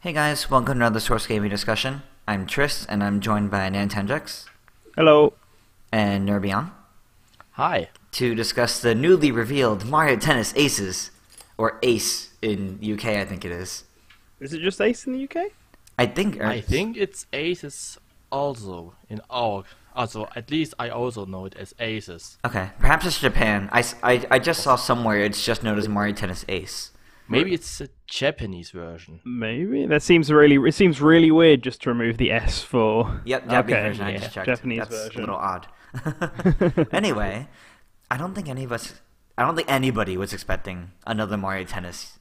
Hey guys, welcome to another Source Gaming discussion. I'm Tris, and I'm joined by Nantenjex Hello. and Nirbion Hi. to discuss the newly revealed Mario Tennis Aces, or Ace in UK, I think it is. Is it just Ace in the UK? I think it's Aces also in our. Also, at least I also know it as Aces. Okay, perhaps it's Japan. I just saw somewhere it's just known as Mario Tennis Ace. Maybe it's a Japanese version. Maybe. It seems really weird just to remove the S for... Yep, Japanese Okay, version, I yeah, just checked. Japanese That's version. a little odd. Anyway, I don't think anybody was expecting another Mario Tennis.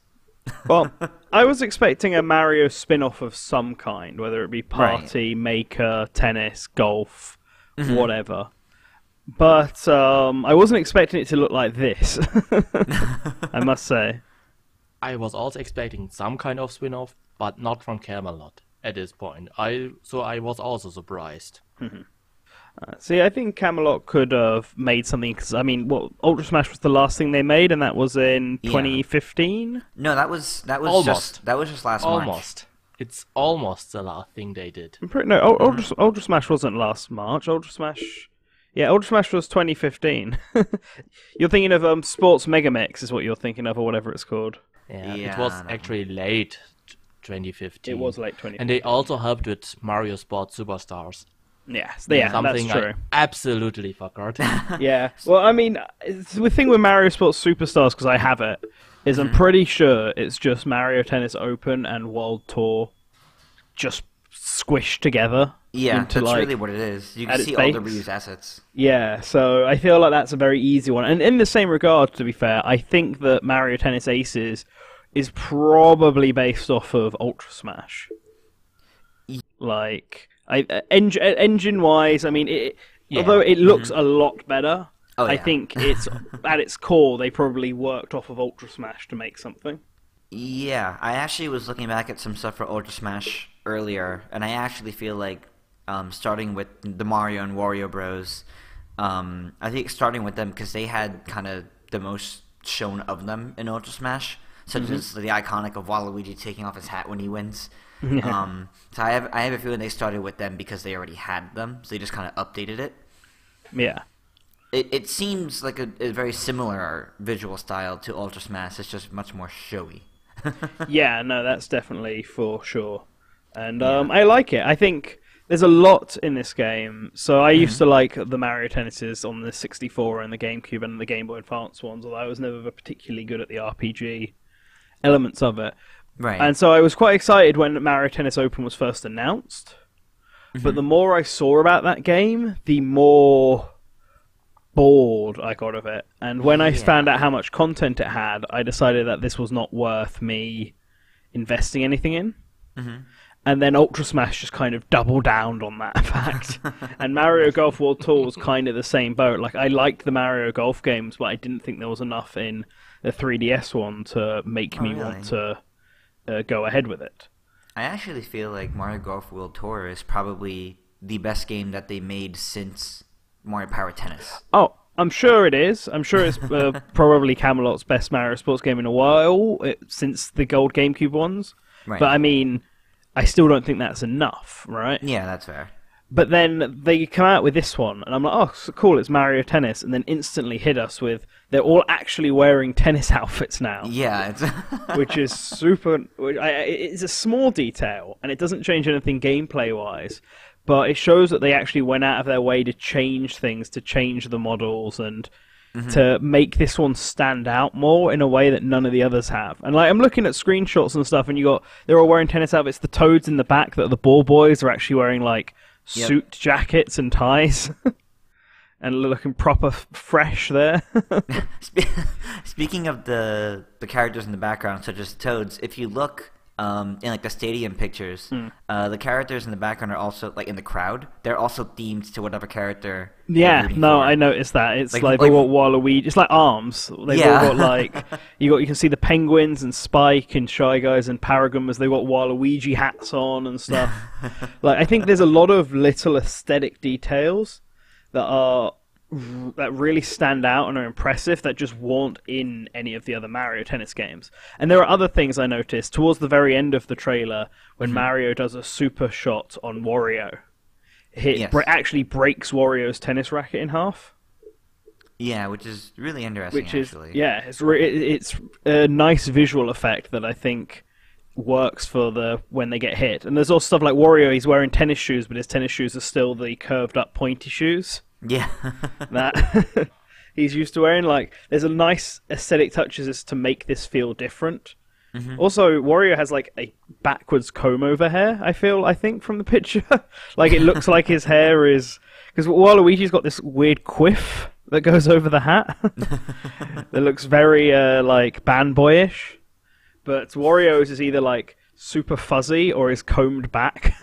Well, I was expecting a Mario spin-off of some kind, whether it be party, maker, tennis, golf, whatever. But I wasn't expecting it to look like this, I must say. I was also expecting some kind of spin-off, but not from Camelot at this point. So I was also surprised. See, I think Camelot could have made something, because, I mean, Ultra Smash was the last thing they made, and that was in 2015? No, that was Almost. just last March. Almost. It's almost the last thing they did. Ultra Smash wasn't last March. Ultra Smash was 2015. You're thinking of Sports Megamix, is what you're thinking of, or whatever it's called. Yeah, Yeah, it was no. actually late 2015. It was late 2015. And they also helped with Mario Sports Superstars. Yeah, Something that's true. I absolutely forgot. Yeah. Well, I mean, the thing with Mario Sports Superstars, because I have it, is I'm pretty sure it's just Mario Tennis Open and World Tour just squished together. Yeah, into, that's like, really what it is. You at can its see all the base. reused assets. Yeah, so I feel like that's a very easy one. And in the same regard, to be fair, I think that Mario Tennis Aces is probably based off of Ultra Smash. Like, engine-wise, I mean, Yeah. although it looks a lot better, Oh, I yeah. think it's at its core, they probably worked off of Ultra Smash to make something. Yeah, I actually was looking back at some stuff for Ultra Smash earlier, and I actually feel like starting with the Mario and Wario Bros. I think starting with them because they had kind of the most shown of them in Ultra Smash, such as the iconic of Waluigi taking off his hat when he wins. So I have a feeling they started with them because they already had them, so they just kind of updated it. Yeah. It seems like a very similar visual style to Ultra Smash. It's just much more showy. Yeah, no, that's definitely for sure. And I like it. I think there's a lot in this game. So I used to like the Mario Tennises on the 64 and the GameCube and the Game Boy Advance ones, although I was never particularly good at the RPG elements of it. Right. And so I was quite excited when Mario Tennis Open was first announced. But the more I saw about that game, the more bored I got of it. And when I found out how much content it had, I decided that this was not worth me investing anything in. And then Ultra Smash just kind of doubled down on that fact. And Mario Golf World Tour was kind of the same boat. Like, I liked the Mario Golf games, but I didn't think there was enough in the 3DS one to make me want to go ahead with it. I actually feel like Mario Golf World Tour is probably the best game that they made since Mario Power Tennis. Oh, I'm sure it is. I'm sure it's probably Camelot's best Mario sports game in a while, since the Gold GameCube ones. Right. But I mean, I still don't think that's enough, right? Yeah, that's fair. But then they come out with this one, and I'm like, oh, so cool, it's Mario Tennis, and then instantly hit us with, they're all actually wearing tennis outfits now. Yeah, it's Which is super... It's a small detail, and it doesn't change anything gameplay-wise, but it shows that they actually went out of their way to change things, to change the models, and to make this one stand out more in a way that none of the others have. And like, I'm looking at screenshots and stuff, and they're all wearing tennis outfits. The Toads in the back, that are the ball boys, are actually wearing like suit jackets and ties. And looking proper fresh there. Speaking of the characters in the background, such as Toads, if you look in like the stadium pictures, the characters in the background are also like in the crowd. They're also themed to whatever character. Yeah, you're rooting no, for. I noticed that. It's Like- like like- they got Waluigi. It's like arms. They've Yeah. all got like you can see the Penguins and Spike and Shy Guys and Paragon as they got Waluigi hats on and stuff. Like, I think there's a lot of little aesthetic details that are that really stand out and are impressive that just weren't in any of the other Mario Tennis games. And there are other things I noticed towards the very end of the trailer when Mario does a super shot on Wario. It actually breaks Wario's tennis racket in half. Yeah, which is really interesting, actually. Yeah, it's a nice visual effect that I think works for when they get hit. And there's also stuff like Wario, he's wearing tennis shoes, but his tennis shoes are still the curved up pointy shoes. Yeah. That he's used to wearing. Like, there's a nice aesthetic touches to make this feel different. Also, Wario has like a backwards comb over hair, I think, from the picture. Like, it looks like his hair is... Because Waluigi's got this weird quiff that goes over the hat. That looks very, like, band boyish. But Wario's is either, like, super fuzzy or is combed back.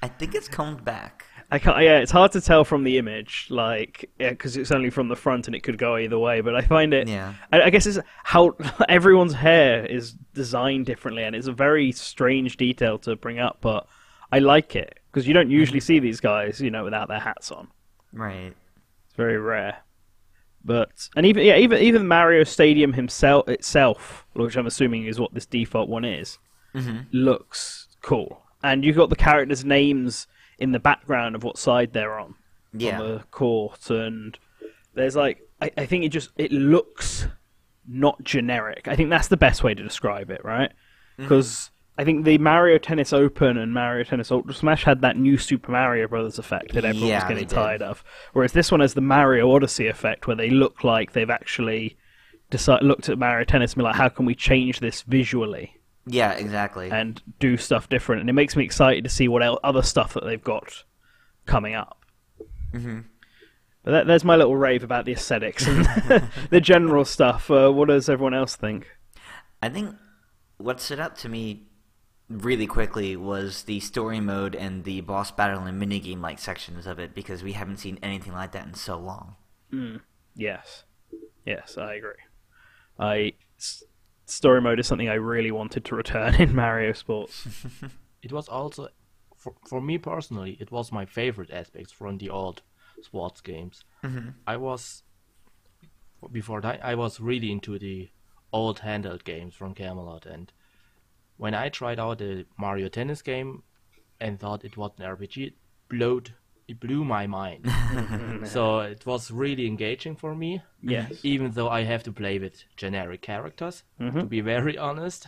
I think it's combed back. Yeah, it's hard to tell from the image, like, because it's only from the front and it could go either way. But I find it, I guess it's how everyone's hair is designed differently, and it's a very strange detail to bring up. But I like it because you don't usually see these guys, without their hats on. Right. It's very rare. And even Mario Stadium itself, which I'm assuming is what this default one is, looks cool. And you've got the characters' names in the background of what side they're on the court, and there's like I think it looks not generic. I think that's the best way to describe it, right? Because I think the Mario Tennis Open and Mario Tennis Ultra Smash had that new Super Mario Brothers effect that everyone was getting tired of, whereas this one has the Mario Odyssey effect, where they look like they've actually looked at Mario Tennis and be like, how can we change this visually? Yeah, exactly. And do stuff different. And it makes me excited to see what other stuff that they've got coming up. But there's my little rave about the aesthetics and the general stuff. What does everyone else think? I think what stood out to me really quickly was the story mode and the boss battle and minigame-like sections of it, because we haven't seen anything like that in so long. Yes, I agree. Story mode is something I really wanted to return in Mario Sports. It was also, for me personally, it was my favorite aspects from the old sports games. Before that, I was really into the old handheld games from Camelot, and when I tried out the Mario Tennis game and thought it was an RPG, it blew my mind. So it was really engaging for me. Yes. Even though I have to play with generic characters, to be very honest.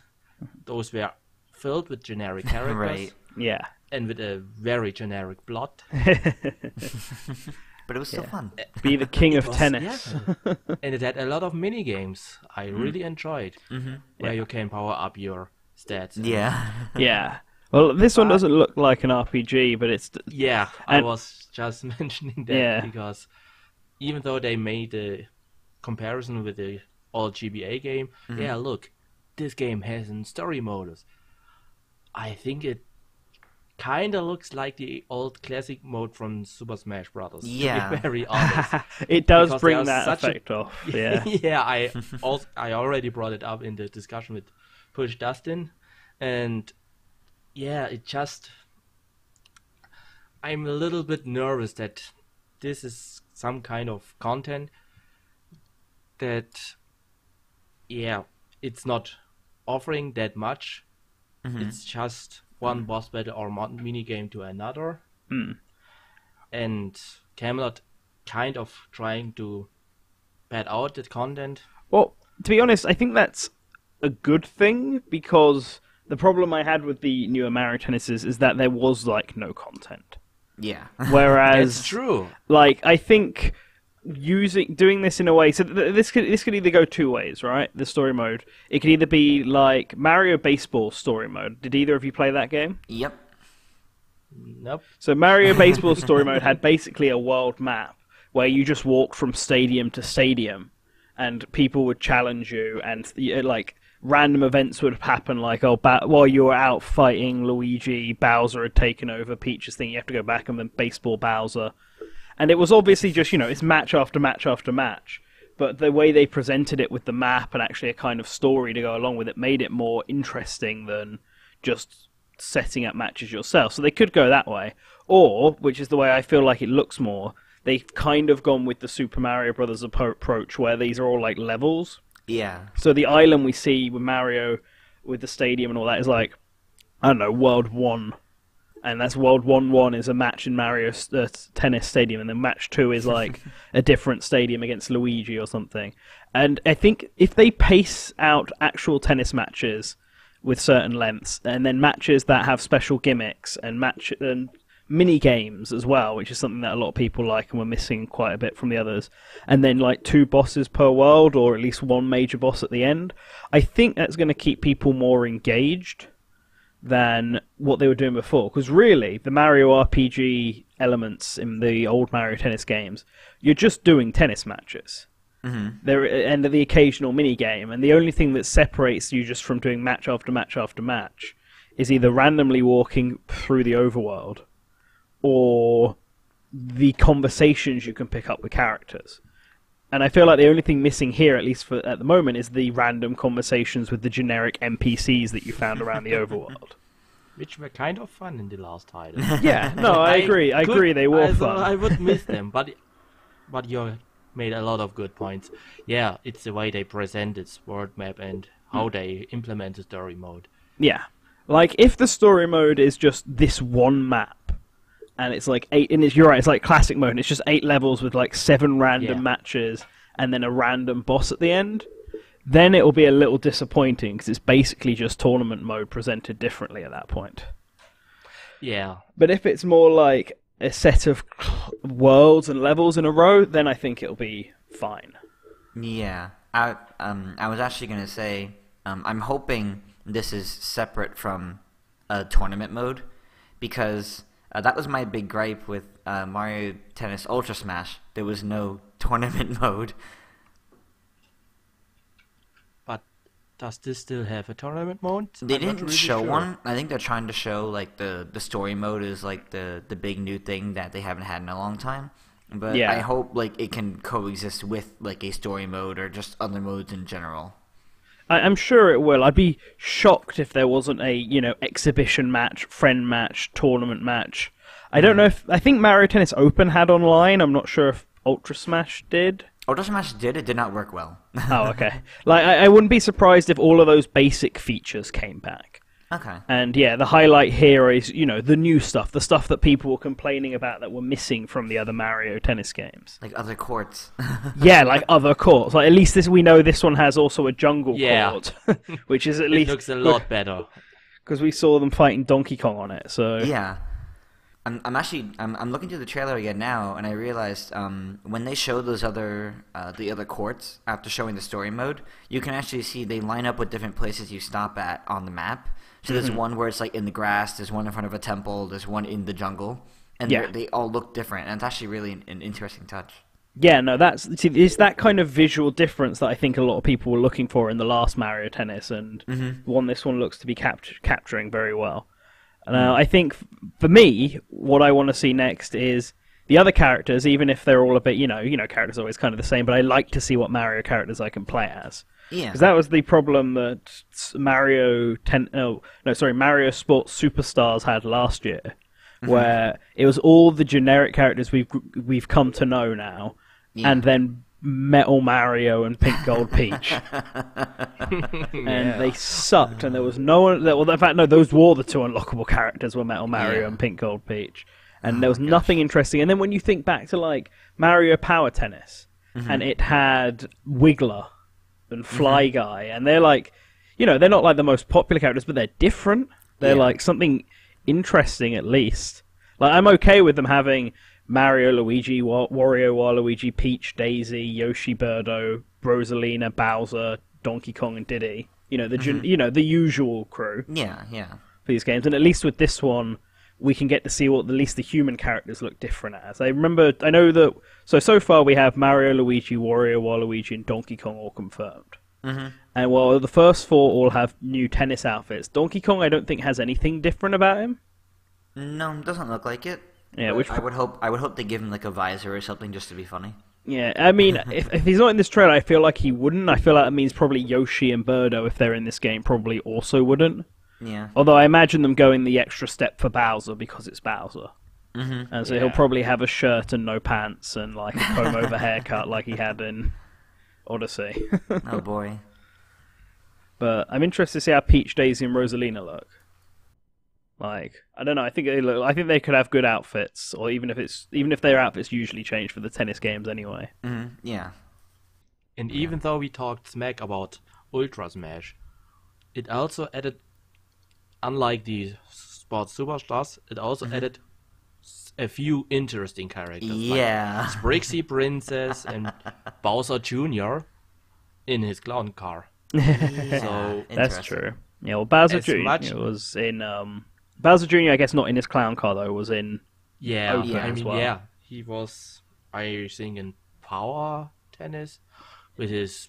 Those were filled with generic characters. Right. Yeah. And with a very generic plot. But it was still fun. Be the king of tennis. Yeah. And it had a lot of mini games I really enjoyed, where you can power up your stats. Yeah. Yeah. Well, this one doesn't look like an RPG, but it's... Yeah, I was just mentioning that because even though they made a comparison with the old GBA game, look, this game has a story mode. I think it kind of looks like the old classic mode from Super Smash Brothers. Yeah. To be very honest. It does bring that effect off. Yeah. Yeah, I already brought it up in the discussion with Push Dustin, and... yeah, I'm a little bit nervous that this is some kind of content that, it's not offering that much. It's just one boss battle or mini game to another. And Camelot kind of trying to pad out that content. Well, to be honest, I think that's a good thing, because... the problem I had with the newer Mario Tennises is that there was, like, no content. Yeah. Whereas... It's true. Like, I think doing this in a way... So this could either go two ways, right? The story mode. It could either be, like, Mario Baseball story mode. Did either of you play that game? Yep. Nope. So Mario Baseball story mode had basically a world map where you just walked from stadium to stadium, and people would challenge you, and, like... random events would happen, like, while you were out fighting Luigi, Bowser had taken over Peach's thing, you have to go back and then baseball Bowser. And it was obviously just, it's match after match after match. But the way they presented it with the map and actually a kind of story to go along with it made it more interesting than just setting up matches yourself. So they could go that way. Or, which is the way I feel like it looks more, they've kind of gone with the Super Mario Brothers approach, where these are all like levels. Yeah. So the island we see with Mario, with the stadium and all that, is like, I don't know, World 1. And that's World 1-1 is a match in Mario's tennis stadium, and then match 2 is like a different stadium against Luigi or something. And I think if they pace out actual tennis matches with certain lengths, and then matches that have special gimmicks and mini games as well, which is something that a lot of people like and we're missing quite a bit from the others, and then like 2 bosses per world, or at least 1 major boss at the end, I think that's going to keep people more engaged than what they were doing before. Because really, the Mario RPG elements in the old Mario Tennis games, you're just doing tennis matches. And the occasional mini game, and the only thing that separates you just from doing match after match after match is either randomly walking through the overworld or the conversations you can pick up with characters. And I feel like the only thing missing here, at least at the moment, is the random conversations with the generic NPCs that you found around the overworld. Which were kind of fun in the last title. Yeah, no, I agree. I agree, they were fun. I would miss them, but you made a lot of good points. Yeah, it's the way they presented world map and how they implement the story mode. Yeah. Like, if the story mode is just this one map, and it's like 8, and you're right, it's like classic mode, and it's just 8 levels with like 7 random matches, and then a random boss at the end, then it'll be a little disappointing, because it's basically just tournament mode presented differently at that point. Yeah. But if it's more like a set of worlds and levels in a row, then I think it'll be fine. Yeah. I was actually going to say, I'm hoping this is separate from a tournament mode, because that was my big gripe with Mario Tennis Ultra Smash. There was no tournament mode. But does this still have a tournament mode? They didn't show one. I think they're trying to show like the story mode is like the big new thing that they haven't had in a long time. But I hope like it can coexist with like a story mode or just other modes in general. I'm sure it will. I'd be shocked if there wasn't a, exhibition match, friend match, tournament match. I don't know if... I think Mario Tennis Open had online. I'm not sure if Ultra Smash did. Ultra Smash did. It did not work well. Oh, okay. Like, I wouldn't be surprised if all of those basic features came back. Okay. And yeah, the highlight here is, the new stuff, the stuff that people were complaining about that were missing from the other Mario Tennis games. Like other courts. Yeah, like other courts. Like at least we know this one has also a jungle court, which is at least... It looks a lot better. Because we saw them fighting Donkey Kong on it, so... Yeah. I'm looking through the trailer again now, and I realized when they show those the other courts after showing the story mode, you can actually see they line up with different places you stop at on the map. So there's one where it's like in the grass, there's one in front of a temple, there's one in the jungle, and they all look different, and it's actually really an interesting touch. Yeah, no, it's that kind of visual difference that I think a lot of people were looking for in the last Mario Tennis, and this one looks to be capturing very well. Now, I think, for me, what I want to see next is the other characters, even if they're all a bit, characters are always kind of the same, but I like to see what Mario characters I can play as. Yeah. Because that was the problem that Mario Sports Superstars had last year, where it was all the generic characters we've come to know now, and then Metal Mario and Pink Gold Peach. And they sucked, and there was no one... Well, in fact, no, those were the 2 unlockable characters were Metal Mario and Pink Gold Peach. And there was nothing interesting. And then when you think back to, like, Mario Power Tennis, and it had Wiggler and Fly Guy, and they're like... they're not like the most popular characters, but they're different. They're like something interesting, at least. Like, I'm okay with them having... Mario, Luigi, Wario, Waluigi, Peach, Daisy, Yoshi, Birdo, Rosalina, Bowser, Donkey Kong, and Diddy. The usual crew. Yeah. For these games, and at least with this one, we can get to see what at least the human characters look different as. I know that. So far we have Mario, Luigi, Wario, Waluigi, and Donkey Kong all confirmed. And while the first 4 all have new tennis outfits, Donkey Kong I don't think has anything different about him. No, doesn't look like it. Yeah, which I would hope they give him like a visor or something just to be funny. Yeah, I mean, if he's not in this trailer, I feel like he wouldn't. I feel like that means probably Yoshi and Birdo, if they're in this game, probably also wouldn't. Yeah. Although I imagine them going the extra step for Bowser because it's Bowser. And so he'll probably have a shirt and no pants and like a comb-over haircut like he had in Odyssey. Oh boy. But I'm interested to see how Peach, Daisy, and Rosalina look. Like, I don't know. I think they could have good outfits, or even if their outfits usually change for the tennis games anyway. Yeah. And even though we talked smack about Ultra Smash, it also added, unlike the Sports Superstars, it also added a few interesting characters. Yeah. Like Sprixie Princess and Bowser Jr. in his clown car. Yeah, So that's true. Yeah, well, Bowser As Jr. much- was in Bowser Jr. I guess not in his clown car though. Was in Yeah, Open I as mean, well. yeah, he was, I think, in Power Tennis with his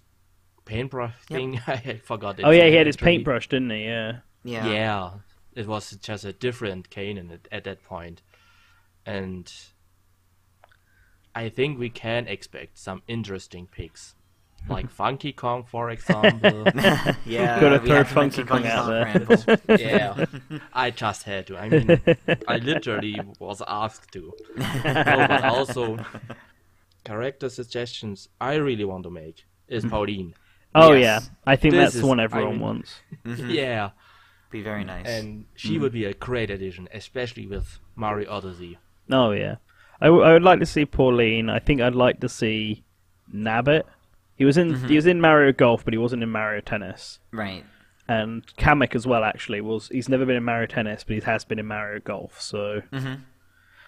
paintbrush thing. I forgot. Oh yeah, he had his actually. paintbrush, didn't he? Yeah. Yeah, it was just a different Kanan at that point. And I think we can expect some interesting picks. Like Funky Kong, for example. Yeah. Gotta we throw have to Funky mention Kong out Kong there. for Yeah, I just had to. I mean, I literally was asked to. No, but also, character suggestions I really want to make is Pauline. Oh Yes. yeah, I think This that's the is- one I everyone mean- wants. Yeah, Be very nice. and she would be a great addition, especially with Mario Odyssey. Oh yeah, I would like to see Pauline. I think I'd like to see Nabbit. He was in Mario Golf, but he wasn't in Mario Tennis. Right. And Kamek as well. Actually, he's never been in Mario Tennis, but he has been in Mario Golf. So, like,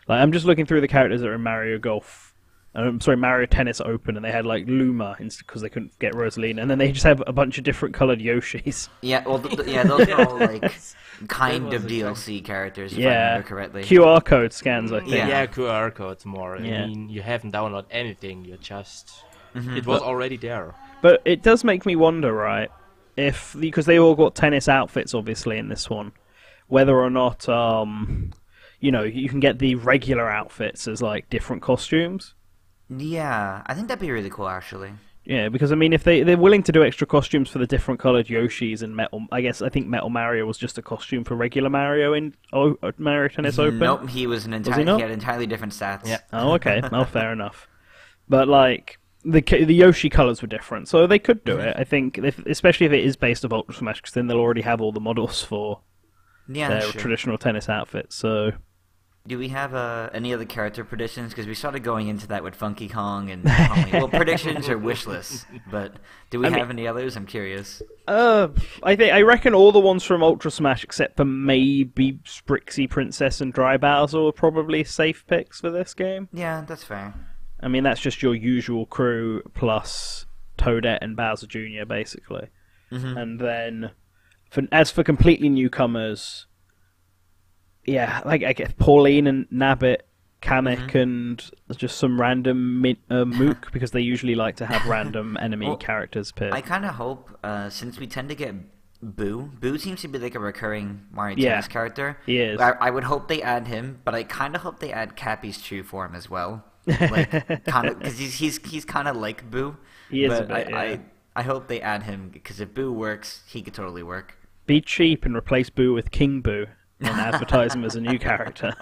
I'm just looking through the characters that are in Mario Golf. I'm sorry, Mario Tennis Open, and they had like Luma because they couldn't get Rosalina, and then they just have a bunch of different colored Yoshis. Yeah. Well, those are all like kind was of a DLC characters, if I Yeah, remember correctly. QR code scans, I think. Yeah. QR codes more. Yeah. I mean, you haven't downloaded anything. You just it was already there. But it does make me wonder, right? Because they all got tennis outfits, obviously, in this one, whether or not you can get the regular outfits as like different costumes. Yeah, I think that'd be really cool, actually. Yeah, because I mean, if they're willing to do extra costumes for the different colored Yoshis and Metal, I think Metal Mario was just a costume for regular Mario in Mario Tennis Open. Nope, he was he he not? had entirely different stats. Yeah. Oh, okay. Oh, fair enough. But like the Yoshi colors were different, so they could do it. I think, especially if it is based off Ultra Smash, because then they'll already have all the models for Yeah, their that's true. traditional tennis outfits. So Do we have any other character predictions? Because we started going into that with Funky Kong and well, predictions or wish lists. But do we have any others? I'm curious. I reckon all the ones from Ultra Smash, except for maybe Sprixie Princess and Dry Bowser, are probably safe picks for this game. Yeah, that's fair. I mean, that's just your usual crew plus Toadette and Bowser Jr. basically. And then, as for completely newcomers, yeah, like I guess Pauline and Nabbit, Kamek, and just some random Mook, because they usually like to have random enemy characters appear. I kind of hope, since we tend to get Boo seems to be like a recurring Mario Yeah, Tennis character. he is. I would hope they add him, but I kind of hope they add Cappy's true form as well. Like, kind of, because he's kind of like Boo. He is but a bit, yeah. I hope they add him, because if Boo works, he could totally work. Be cheap and replace Boo with King Boo and advertise him as a new character.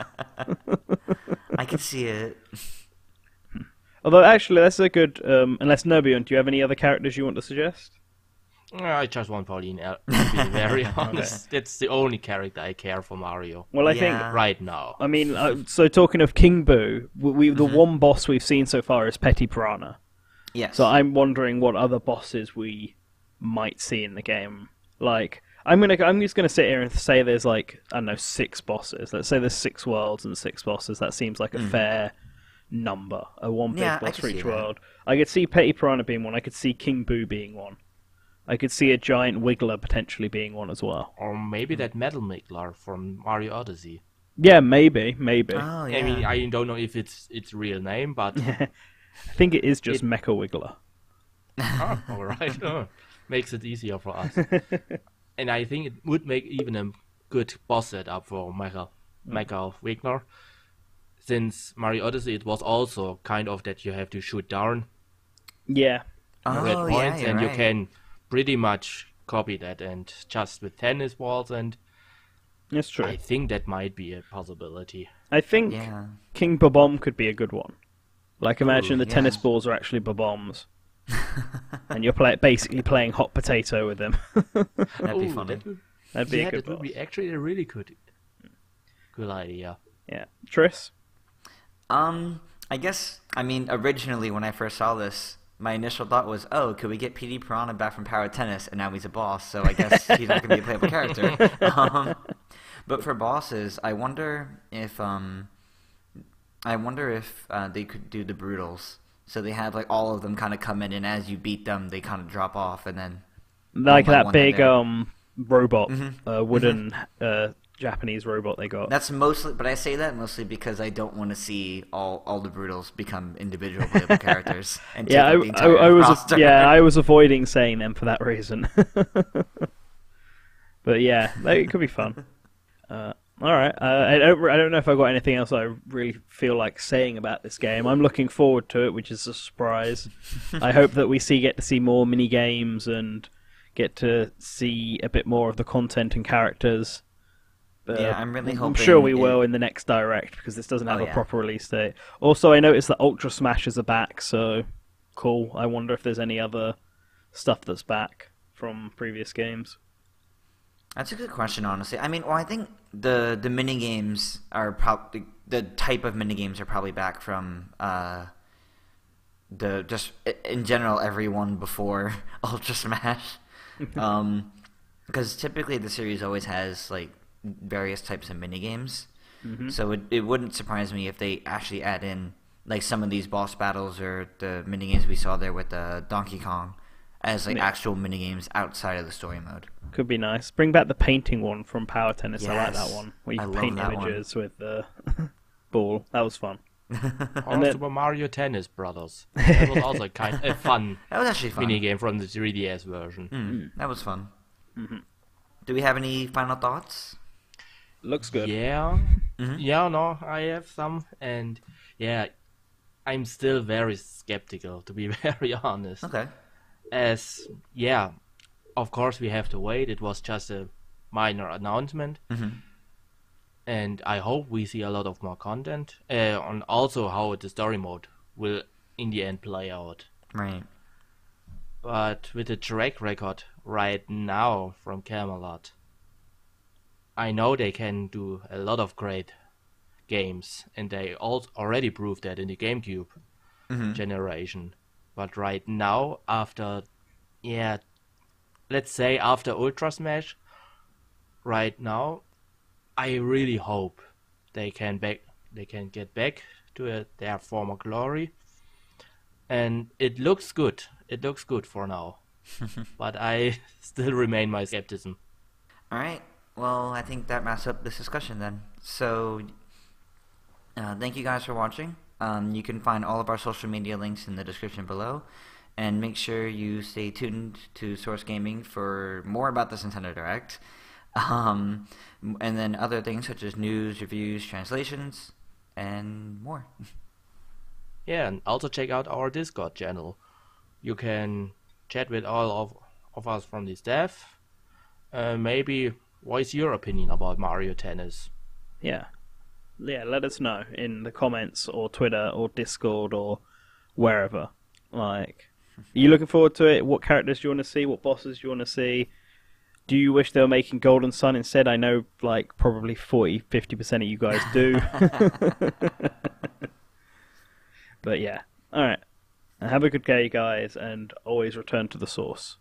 I can see it. Although, actually, that's a good... unless, Nirbion, do you have any other characters you want to suggest? I just want Pauline, to be very honest. That's the only character I care for Mario Well, I Yeah. think... right now. I mean, so talking of King Boo, the one boss we've seen so far is Petty Piranha. Yes. So I'm wondering what other bosses we might see in the game. Like, I'm just gonna sit here and say there's like, I don't know, 6 bosses. Let's say there's 6 worlds and 6 bosses. That seems like a fair number. One big Yeah, I boss could for see each that. world. I could see Petty Piranha being one. I could see King Boo being one. I could see a giant Wiggler potentially being one as well. Or maybe that Metal Miggler from Mario Odyssey. Yeah, maybe. Oh, yeah. I mean, I don't know if it's its real name, but I think it is just Mecha Wiggler. all right, makes it easier for us. And I think it would make even a good boss setup for Mecha Wiggler, since Mario Odyssey it was also kind of that you have to shoot down Yeah. red Oh, points, yeah, and you're you can pretty much copy that, and just with tennis balls, and That's true. I think that might be a possibility. I think Yeah. King Bobomb could be a good one. Like, imagine the yeah. tennis balls are actually Bobombs, and you're basically playing hot potato with them. That'd be funny. That'd be a good that would boss. be actually a really good idea. Yeah. Triss? I guess, I mean, originally when I first saw this, my initial thought was, oh, could we get PD Piranha back from Power Tennis, and now he's a boss, so I guess he's not going to be a playable character. But for bosses, I wonder if they could do the Brutals. So they have, like, all of them kind of come in, and as you beat them, they kind of drop off, and then... Like that big robot, Mm-hmm. wooden Japanese robot they got. That's mostly, but I say that mostly because I don't want to see all the Brutals become individual playable characters. And take up the entire roster. I was avoiding saying them for that reason. But yeah, it could be fun. All right, I don't know if I've got anything else I really feel like saying about this game. I'm looking forward to it, which is a surprise. I hope that we get to see more mini games and get to see a bit more of the content and characters. Yeah, I'm really hoping... I'm sure we will in the next Direct, because this doesn't have a proper release date. Also, I noticed that Ultra Smashers are back, so cool. I wonder if there's any other stuff that's back from previous games. That's a good question, honestly. I mean, well, I think the mini games are probably... The type of mini games are probably back from just in general everyone before Ultra Smash. Because typically the series always has, like, various types of mini games, so it wouldn't surprise me if they actually add in like some of these boss battles or the mini games we saw there with Donkey Kong as like actual mini games outside of the story mode. Could be nice. Bring back the painting one from Power Tennis. Yes. I like that one where you I paint love that images with the ball. That was fun. Or Super Mario Tennis Brothers. That was also kind of fun. That was actually fun. Mini game from the 3DS version. That was fun. Do we have any final thoughts? Looks good. Yeah. Yeah, no, I have some. And yeah, I'm still very skeptical, to be very honest. Okay. As, yeah, of course we have to wait. It was just a minor announcement. And I hope we see a lot of more content. And also how the story mode will in the end play out. Right. But with the track record right now from Camelot, I know they can do a lot of great games, and they already proved that in the GameCube generation. But right now, after, let's say after Ultra Smash, right now, I really hope they can get back to their former glory. And it looks good. It looks good for now. But I still remain my skepticism. All right. Well, I think that wraps up this discussion then. So, thank you guys for watching. You can find all of our social media links in the description below. And make sure you stay tuned to Source Gaming for more about this Nintendo Direct. And then other things such as news, reviews, translations, and more. Yeah, and also check out our Discord channel. You can chat with all of us from the staff. Maybe voice your opinion about Mario Tennis. Yeah, let us know in the comments or Twitter or Discord or wherever. Like, are you looking forward to it? What characters do you want to see? What bosses do you want to see? Do you wish they were making Golden Sun instead? I know, like, probably 40-50% of you guys do. But yeah, alright. Have a good day, guys, and always return to the source.